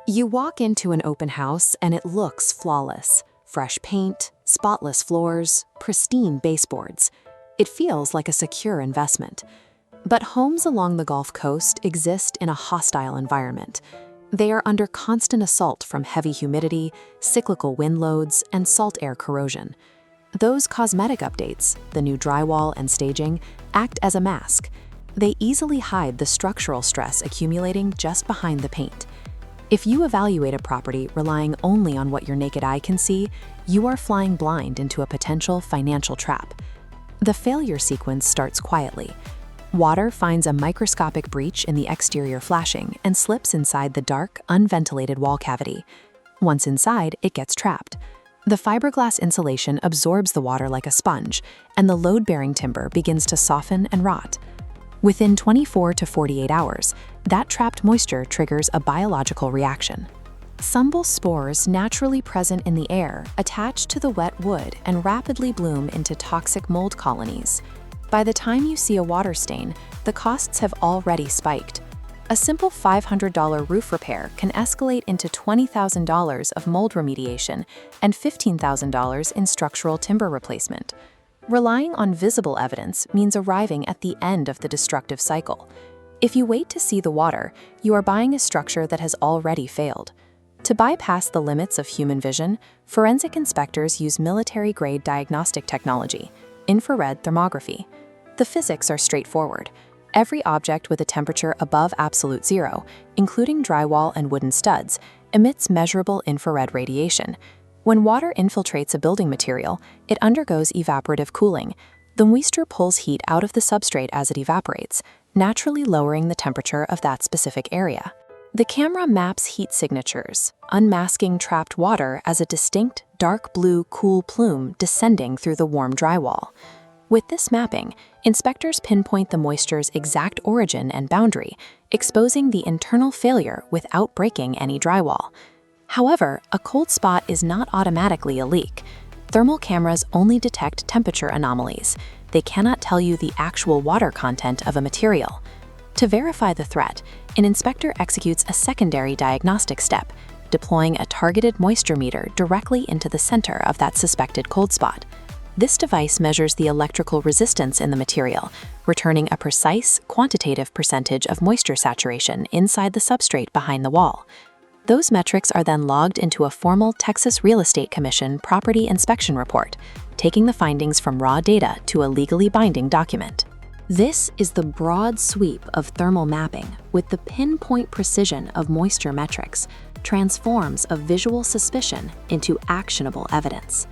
You walk into an open house and it looks flawless. Fresh paint, spotless floors, pristine baseboards. It feels like a secure investment. But homes along the Gulf Coast exist in a hostile environment. They are under constant assault from heavy humidity, cyclical wind loads, and salt air corrosion. Those cosmetic updates, the new drywall and staging, act as a mask. They easily hide the structural stress accumulating just behind the paint. If you evaluate a property relying only on what your naked eye can see, you are flying blind into a potential financial trap. The failure sequence starts quietly. Water finds a microscopic breach in the exterior flashing and slips inside the dark, unventilated wall cavity. Once inside, it gets trapped. The fiberglass insulation absorbs the water like a sponge, and the load-bearing timber begins to soften and rot. Within 24 to 48 hours, that trapped moisture triggers a biological reaction. Sumbel spores naturally present in the air attach to the wet wood and rapidly bloom into toxic mold colonies. By the time you see a water stain, the costs have already spiked. A simple $500 roof repair can escalate into $20,000 of mold remediation and $15,000 in structural timber replacement. Relying on visible evidence means arriving at the end of the destructive cycle. If you wait to see the water, you are buying a structure that has already failed. To bypass the limits of human vision, forensic inspectors use military-grade diagnostic technology, infrared thermography. The physics are straightforward. Every object with a temperature above absolute zero, including drywall and wooden studs, emits measurable infrared radiation. When water infiltrates a building material, it undergoes evaporative cooling. The moisture pulls heat out of the substrate as it evaporates, naturally lowering the temperature of that specific area. The camera maps heat signatures, unmasking trapped water as a distinct, dark blue, cool plume descending through the warm drywall. With this mapping, inspectors pinpoint the moisture's exact origin and boundary, exposing the internal failure without breaking any drywall. However, a cold spot is not automatically a leak. Thermal cameras only detect temperature anomalies. They cannot tell you the actual water content of a material. To verify the threat, an inspector executes a secondary diagnostic step, deploying a targeted moisture meter directly into the center of that suspected cold spot. This device measures the electrical resistance in the material, returning a precise, quantitative percentage of moisture saturation inside the substrate behind the wall. Those metrics are then logged into a formal Texas Real Estate Commission property inspection report, taking the findings from raw data to a legally binding document. This is the broad sweep of thermal mapping with the pinpoint precision of moisture metrics, transforms a visual suspicion into actionable evidence.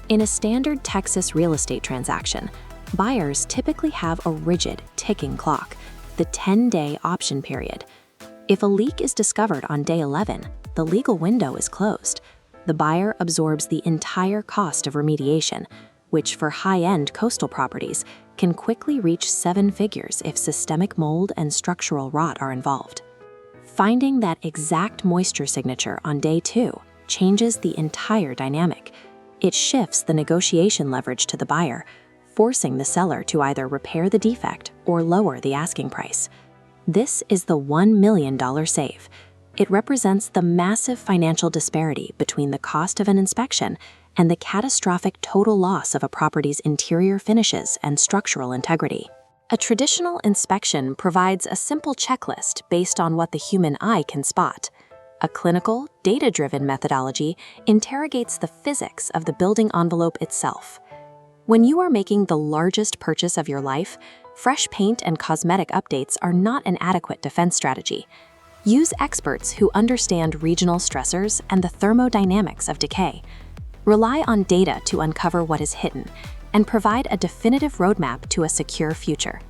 In a standard Texas real estate transaction, buyers typically have a rigid, ticking clock, the 10-day option period. If a leak is discovered on day 11, the legal window is closed. The buyer absorbs the entire cost of remediation, which for high-end coastal properties can quickly reach 7 figures if systemic mold and structural rot are involved. Finding that exact moisture signature on day 2 changes the entire dynamic. It shifts the negotiation leverage to the buyer, forcing the seller to either repair the defect or lower the asking price. This is the $1 million save. It represents the massive financial disparity between the cost of an inspection and the catastrophic total loss of a property's interior finishes and structural integrity. A traditional inspection provides a simple checklist based on what the human eye can spot. A clinical, data-driven methodology interrogates the physics of the building envelope itself. When you are making the largest purchase of your life, fresh paint and cosmetic updates are not an adequate defense strategy. Use experts who understand regional stressors and the thermodynamics of decay. Rely on data to uncover what is hidden, and provide a definitive roadmap to a secure future.